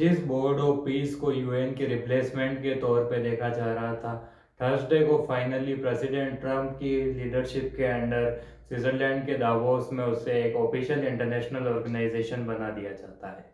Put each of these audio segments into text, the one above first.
जिस board of peace को UN के रिप्लेसमेंट के तौर पे देखा जा रहा था, थर्सडे को फाइनली प्रेसिडेंट ट्रंप की लीडरशिप के अंडर स्विट्जरलैंड के दावोस में उसे एक ऑफिशियल इंटरनेशनल ऑर्गेनाइजेशन बना दिया जाता है।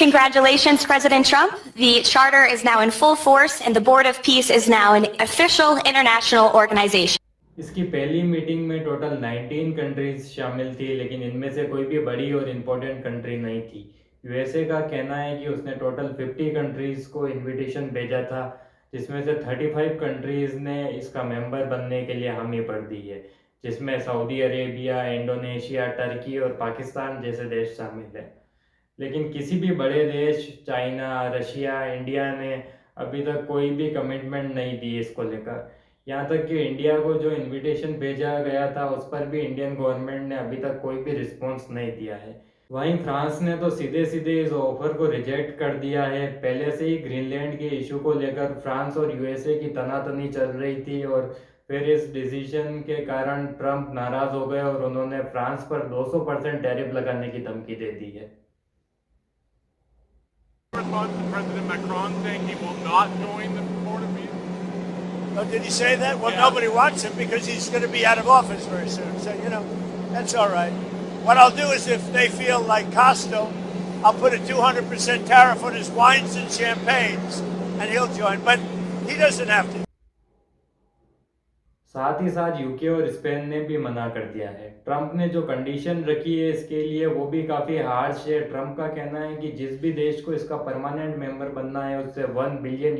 Congratulations, President Trump. The charter is now in full force and the Board of Peace is now an official international organization. इसकी पहली मीटिंग में टोटल 19 कंट्रीज शामिल थी, लेकिन इनमें से कोई भी बड़ी और इम्पोर्टेंट कंट्री नहीं थी। यूएसए का कहना है कि उसने टोटल 50 कंट्रीज को इनविटेशन भेजा था, जिसमें से 35 कंट्रीज ने इसका मेंबर बनने के लिए हामी भर दी है, जिसमें सऊदी अरेबिया, इंडोनेशिया, टर्की और पाकिस्तान जैसे देश शामिल है। लेकिन किसी भी बड़े देश, चाइना, रशिया, इंडिया ने अभी तक कोई भी कमिटमेंट नहीं दी इसको लेकर। यहाँ तक कि इंडिया को जो इनविटेशन भेजा गया था उस पर भी इंडियन गवर्नमेंट ने अभी तक कोई भी रिस्पॉन्स नहीं दिया है। वहीं फ्रांस ने तो सीधे सीधे इस ऑफर को रिजेक्ट कर दिया है। पहले से ही ग्रीनलैंड के इशू को लेकर फ्रांस और यूएसए की तनातनी चल रही थी और फिर इस डिसीजन के कारण ट्रंप नाराज हो गए और उन्होंने फ्रांस पर 200% टैरिफ लगाने की धमकी दे दी है। Response to President Macron saying he will not join the Board of Peace? Oh, did he say that? Well, Yeah. nobody wants him because he's going to be out of office very soon. So, that's all right. What I'll do is if they feel like Costa, I'll put a 200% tariff on his wines and champagnes, and he'll join. But he doesn't have to. साथ ही साथ UK और Spain ने भी मना कर दिया है। Trump ने जो कंडीशन रखी है इसके लिए वो भी काफ़ी हार्श है। ट्रंप का कहना है कि जिस भी देश को इसका परमानेंट मेंबर बनना है उससे $1 बिलियन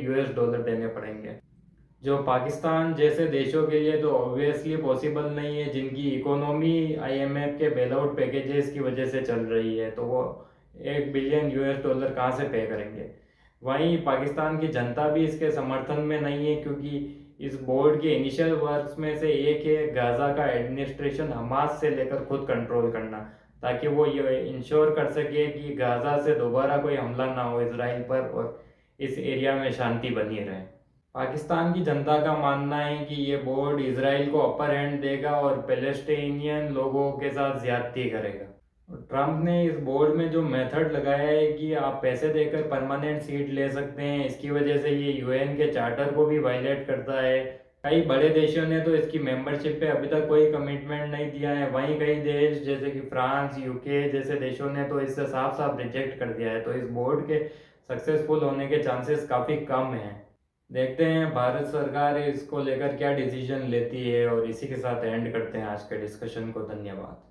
देने पड़ेंगे, जो पाकिस्तान जैसे देशों के लिए तो ऑब्वियसली पॉसिबल नहीं है, जिनकी इकोनॉमी आईएमएफ के बेलआउट पैकेजेस की वजह से चल रही है। तो वो $1 बिलियन कहाँ से पे करेंगे। वहीं पाकिस्तान की जनता भी इसके समर्थन में नहीं है, क्योंकि इस बोर्ड के इनिशियल वर्क्स में से एक है गाज़ा का एडमिनिस्ट्रेशन हमास से लेकर खुद कंट्रोल करना, ताकि वो ये इंश्योर कर सके कि गाज़ा से दोबारा कोई हमला ना हो इसराइल पर और इस एरिया में शांति बनी रहे। पाकिस्तान की जनता का मानना है कि ये बोर्ड इसराइल को अपर हैंड देगा और पैलेस्टीनियन लोगों के साथ ज्यादती करेगा। ट्रंप ने इस बोर्ड में जो मेथड लगाया है कि आप पैसे देकर परमानेंट सीट ले सकते हैं, इसकी वजह से ये यूएन के चार्टर को भी वायलेट करता है। कई बड़े देशों ने तो इसकी मेंबरशिप पे अभी तक कोई कमिटमेंट नहीं दिया है। वहीं कई देश जैसे कि फ्रांस, यूके जैसे देशों ने तो इससे साफ साफ रिजेक्ट कर दिया है। तो इस बोर्ड के सक्सेसफुल होने के चांसेस काफ़ी कम हैं। देखते हैं भारत सरकार इसको लेकर क्या डिसीजन लेती है। और इसी के साथ एंड करते हैं आज के डिस्कशन को। धन्यवाद।